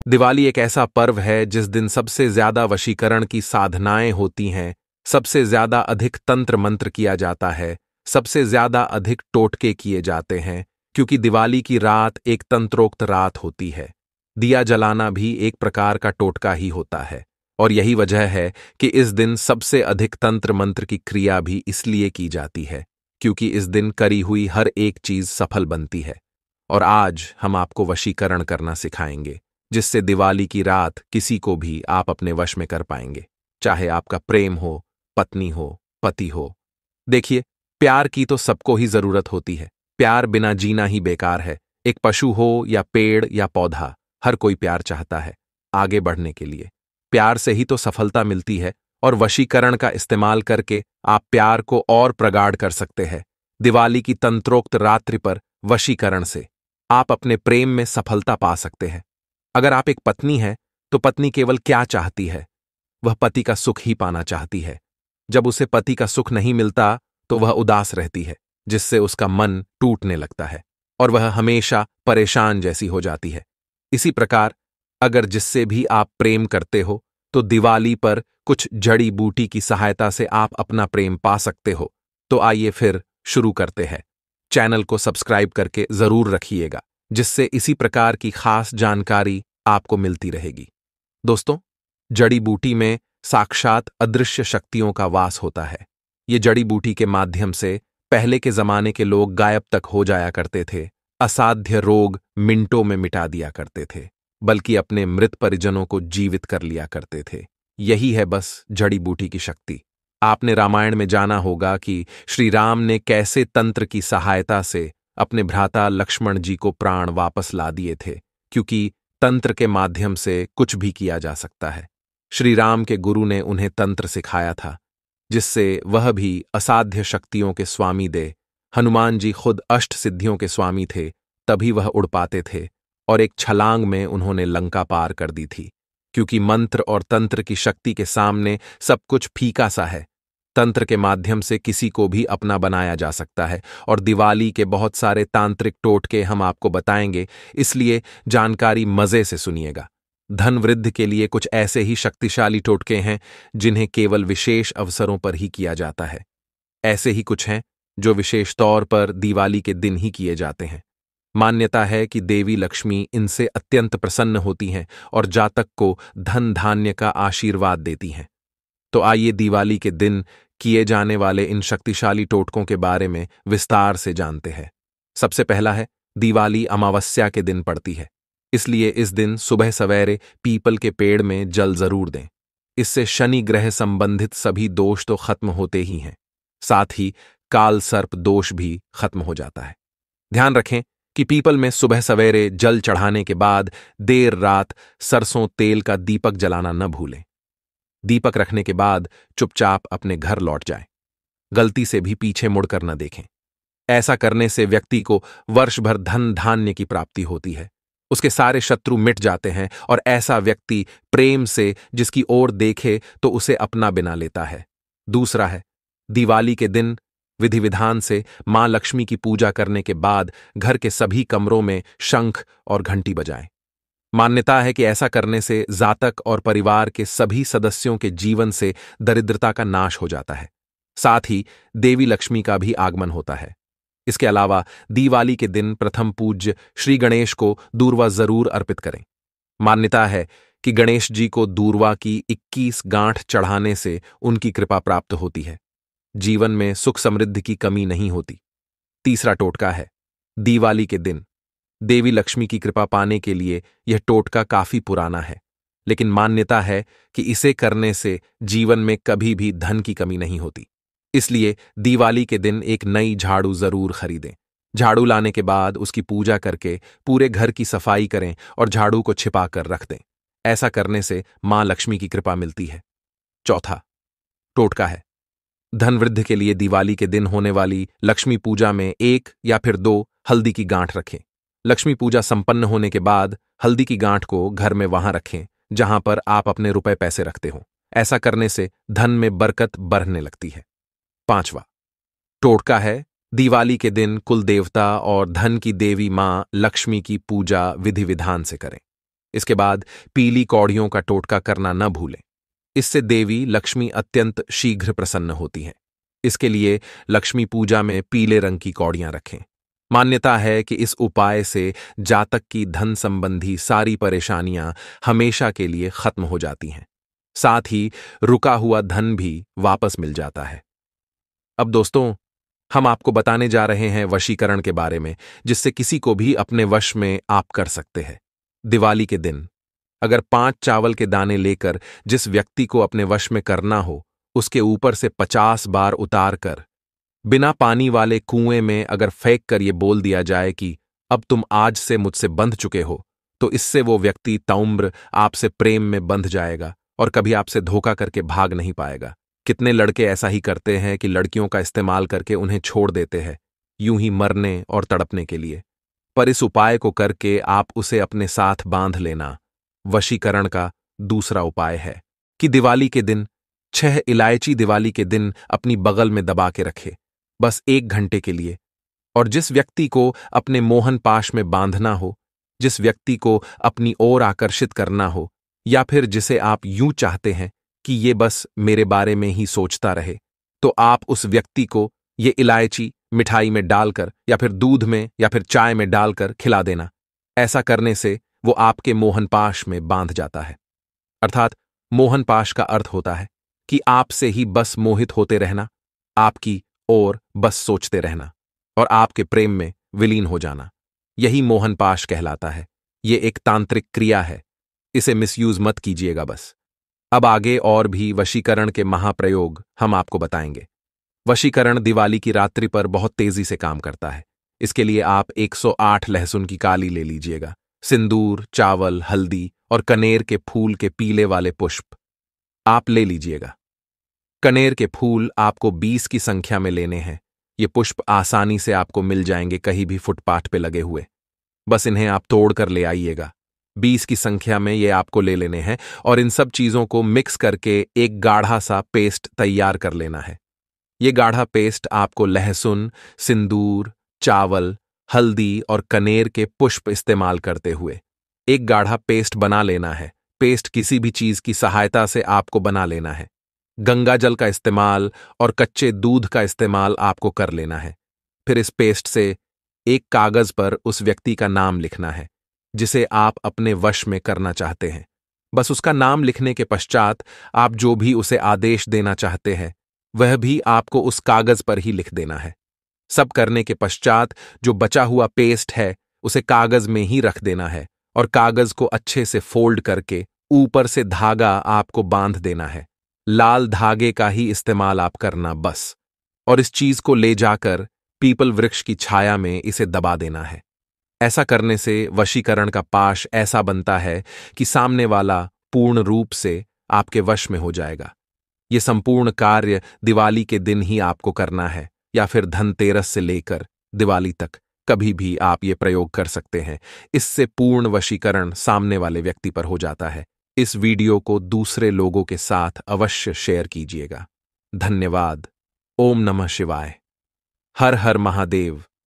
दिवाली एक ऐसा पर्व है जिस दिन सबसे ज्यादा वशीकरण की साधनाएं होती हैं, सबसे ज्यादा अधिक तंत्र मंत्र किया जाता है, सबसे ज्यादा अधिक टोटके किए जाते हैं, क्योंकि दिवाली की रात एक तंत्रोक्त रात होती है। दिया जलाना भी एक प्रकार का टोटका ही होता है, और यही वजह है कि इस दिन सबसे अधिक तंत्र मंत्र की क्रिया भी इसलिए की जाती है, क्योंकि इस दिन करी हुई हर एक चीज सफल बनती है। और आज हम आपको वशीकरण करना सिखाएंगे, जिससे दिवाली की रात किसी को भी आप अपने वश में कर पाएंगे, चाहे आपका प्रेम हो, पत्नी हो, पति हो। देखिए, प्यार की तो सबको ही जरूरत होती है। प्यार बिना जीना ही बेकार है। एक पशु हो या पेड़ या पौधा, हर कोई प्यार चाहता है आगे बढ़ने के लिए। प्यार से ही तो सफलता मिलती है, और वशीकरण का इस्तेमाल करके आप प्यार को और प्रगाढ़ कर सकते हैं। दिवाली की तंत्रोक्त रात्रि पर वशीकरण से आप अपने प्रेम में सफलता पा सकते हैं। अगर आप एक पत्नी हैं, तो पत्नी केवल क्या चाहती है? वह पति का सुख ही पाना चाहती है। जब उसे पति का सुख नहीं मिलता, तो वह उदास रहती है, जिससे उसका मन टूटने लगता है और वह हमेशा परेशान जैसी हो जाती है। इसी प्रकार, अगर जिससे भी आप प्रेम करते हो, तो दिवाली पर कुछ जड़ी बूटी की सहायता से आप अपना प्रेम पा सकते हो। तो आइए फिर शुरू करते हैं। चैनल को सब्सक्राइब करके जरूर रखिएगा, जिससे इसी प्रकार की खास जानकारी आपको मिलती रहेगी। दोस्तों, जड़ी बूटी में साक्षात अदृश्य शक्तियों का वास होता है। ये जड़ी बूटी के माध्यम से पहले के जमाने के लोग गायब तक हो जाया करते थे, असाध्य रोग मिनटों में मिटा दिया करते थे, बल्कि अपने मृत परिजनों को जीवित कर लिया करते थे। यही है बस जड़ी बूटी की शक्ति। आपने रामायण में जाना होगा कि श्री राम ने कैसे तंत्र की सहायता से अपने भ्राता लक्ष्मण जी को प्राण वापस ला दिए थे, क्योंकि तंत्र के माध्यम से कुछ भी किया जा सकता है। श्री राम के गुरु ने उन्हें तंत्र सिखाया था, जिससे वह भी असाध्य शक्तियों के स्वामी दे। हनुमान जी खुद अष्ट सिद्धियों के स्वामी थे, तभी वह उड़ पाते थे, और एक छलांग में उन्होंने लंका पार कर दी थी। क्योंकि मंत्र और तंत्र की शक्ति के सामने सब कुछ फीका सा है। तंत्र के माध्यम से किसी को भी अपना बनाया जा सकता है, और दिवाली के बहुत सारे तांत्रिक टोटके हम आपको बताएंगे, इसलिए जानकारी मजे से सुनिएगा। धन वृद्धि के लिए कुछ ऐसे ही शक्तिशाली टोटके हैं जिन्हें केवल विशेष अवसरों पर ही किया जाता है। ऐसे ही कुछ हैं जो विशेष तौर पर दिवाली के दिन ही किए जाते हैं। मान्यता है कि देवी लक्ष्मी इनसे अत्यंत प्रसन्न होती हैं और जातक को धन धान्य का आशीर्वाद देती हैं। तो आइए दिवाली के दिन किए जाने वाले इन शक्तिशाली टोटकों के बारे में विस्तार से जानते हैं। सबसे पहला है, दिवाली अमावस्या के दिन पड़ती है, इसलिए इस दिन सुबह सवेरे पीपल के पेड़ में जल जरूर दें। इससे शनि ग्रह संबंधित सभी दोष तो खत्म होते ही हैं, साथ ही काल सर्प दोष भी खत्म हो जाता है। ध्यान रखें कि पीपल में सुबह सवेरे जल चढ़ाने के बाद देर रात सरसों तेल का दीपक जलाना न भूलें। दीपक रखने के बाद चुपचाप अपने घर लौट जाएं। गलती से भी पीछे मुड़कर न देखें। ऐसा करने से व्यक्ति को वर्ष भर धन धान्य की प्राप्ति होती है, उसके सारे शत्रु मिट जाते हैं, और ऐसा व्यक्ति प्रेम से जिसकी ओर देखे तो उसे अपना बना लेता है। दूसरा है, दिवाली के दिन विधि विधान से मां लक्ष्मी की पूजा करने के बाद घर के सभी कमरों में शंख और घंटी बजाएं। मान्यता है कि ऐसा करने से जातक और परिवार के सभी सदस्यों के जीवन से दरिद्रता का नाश हो जाता है, साथ ही देवी लक्ष्मी का भी आगमन होता है। इसके अलावा दिवाली के दिन प्रथम पूज्य श्री गणेश को दूर्वा जरूर अर्पित करें। मान्यता है कि गणेश जी को दूर्वा की 21 गांठ चढ़ाने से उनकी कृपा प्राप्त होती है। जीवन में सुख समृद्धि की कमी नहीं होती। तीसरा टोटका है, दिवाली के दिन देवी लक्ष्मी की कृपा पाने के लिए यह टोटका काफी पुराना है, लेकिन मान्यता है कि इसे करने से जीवन में कभी भी धन की कमी नहीं होती। इसलिए दिवाली के दिन एक नई झाड़ू जरूर खरीदें। झाड़ू लाने के बाद उसकी पूजा करके पूरे घर की सफाई करें और झाड़ू को छिपा कर रख दें। ऐसा करने से मां लक्ष्मी की कृपा मिलती है। चौथा टोटका है, धन वृद्धि के लिए दिवाली के दिन होने वाली लक्ष्मी पूजा में 1 या फिर 2 हल्दी की गांठ रखें। लक्ष्मी पूजा संपन्न होने के बाद हल्दी की गांठ को घर में वहां रखें जहां पर आप अपने रुपए पैसे रखते हो। ऐसा करने से धन में बरकत बढ़ने लगती है। पांचवा टोटका है, दिवाली के दिन कुल देवता और धन की देवी मां लक्ष्मी की पूजा विधि विधान से करें। इसके बाद पीली कौड़ियों का टोटका करना न भूलें। इससे देवी लक्ष्मी अत्यंत शीघ्र प्रसन्न होती हैं। इसके लिए लक्ष्मी पूजा में पीले रंग की कौड़ियां रखें। मान्यता है कि इस उपाय से जातक की धन संबंधी सारी परेशानियां हमेशा के लिए खत्म हो जाती हैं। साथ ही रुका हुआ धन भी वापस मिल जाता है। अब दोस्तों, हम आपको बताने जा रहे हैं वशीकरण के बारे में, जिससे किसी को भी अपने वश में आप कर सकते हैं। दिवाली के दिन अगर 5 चावल के दाने लेकर जिस व्यक्ति को अपने वश में करना हो, उसके ऊपर से 50 बार उतार कर बिना पानी वाले कुएं में अगर फेंक कर ये बोल दिया जाए कि अब तुम आज से मुझसे बंध चुके हो, तो इससे वो व्यक्ति ताउम्र आपसे प्रेम में बंध जाएगा और कभी आपसे धोखा करके भाग नहीं पाएगा। कितने लड़के ऐसा ही करते हैं कि लड़कियों का इस्तेमाल करके उन्हें छोड़ देते हैं, यूं ही मरने और तड़पने के लिए। पर इस उपाय को करके आप उसे अपने साथ बांध लेना वशीकरण का दूसरा उपाय है कि दिवाली के दिन 6 इलायची दिवाली के दिन अपनी बगल में दबा के रखे, बस 1 घंटे के लिए। और जिस व्यक्ति को अपने मोहन पाश में बांधना हो, जिस व्यक्ति को अपनी ओर आकर्षित करना हो, या फिर जिसे आप यूं चाहते हैं कि ये बस मेरे बारे में ही सोचता रहे, तो आप उस व्यक्ति को ये इलायची मिठाई में डालकर या फिर दूध में या फिर चाय में डालकर खिला देना। ऐसा करने से वो आपके मोहनपाश में बांध जाता है। अर्थात मोहनपाश का अर्थ होता है कि आपसे ही बस मोहित होते रहना, आपकी ओर बस सोचते रहना और आपके प्रेम में विलीन हो जाना। यही मोहनपाश कहलाता है। ये एक तांत्रिक क्रिया है, इसे मिसयूज मत कीजिएगा बस। अब आगे और भी वशीकरण के महाप्रयोग हम आपको बताएंगे। वशीकरण दिवाली की रात्रि पर बहुत तेजी से काम करता है। इसके लिए आप 108 लहसुन की काली ले लीजिएगा, सिंदूर, चावल, हल्दी और कनेर के फूल के पीले वाले पुष्प आप ले लीजिएगा। कनेर के फूल आपको 20 की संख्या में लेने हैं। ये पुष्प आसानी से आपको मिल जाएंगे कहीं भी फुटपाथ पे लगे हुए। बस इन्हें आप तोड़ कर ले आइएगा। 20 की संख्या में ये आपको ले लेने हैं और इन सब चीजों को मिक्स करके एक गाढ़ा सा पेस्ट तैयार कर लेना है। ये गाढ़ा पेस्ट आपको लहसुन, सिंदूर, चावल, हल्दी और कनेर के पुष्प इस्तेमाल करते हुए एक गाढ़ा पेस्ट बना लेना है। पेस्ट किसी भी चीज की सहायता से आपको बना लेना है। गंगा जल का इस्तेमाल और कच्चे दूध का इस्तेमाल आपको कर लेना है। फिर इस पेस्ट से एक कागज पर उस व्यक्ति का नाम लिखना है जिसे आप अपने वश में करना चाहते हैं। बस उसका नाम लिखने के पश्चात आप जो भी उसे आदेश देना चाहते हैं वह भी आपको उस कागज पर ही लिख देना है। सब करने के पश्चात जो बचा हुआ पेस्ट है उसे कागज में ही रख देना है और कागज को अच्छे से फोल्ड करके ऊपर से धागा आपको बांध देना है। लाल धागे का ही इस्तेमाल आप करना बस। और इस चीज को ले जाकर पीपल वृक्ष की छाया में इसे दबा देना है। ऐसा करने से वशीकरण का पाश ऐसा बनता है कि सामने वाला पूर्ण रूप से आपके वश में हो जाएगा। ये संपूर्ण कार्य दिवाली के दिन ही आपको करना है या फिर धनतेरस से लेकर दिवाली तक कभी भी आप ये प्रयोग कर सकते हैं। इससे पूर्ण वशीकरण सामने वाले व्यक्ति पर हो जाता है। इस वीडियो को दूसरे लोगों के साथ अवश्य शेयर कीजिएगा। धन्यवाद। ओम नमः शिवाय। हर हर महादेव।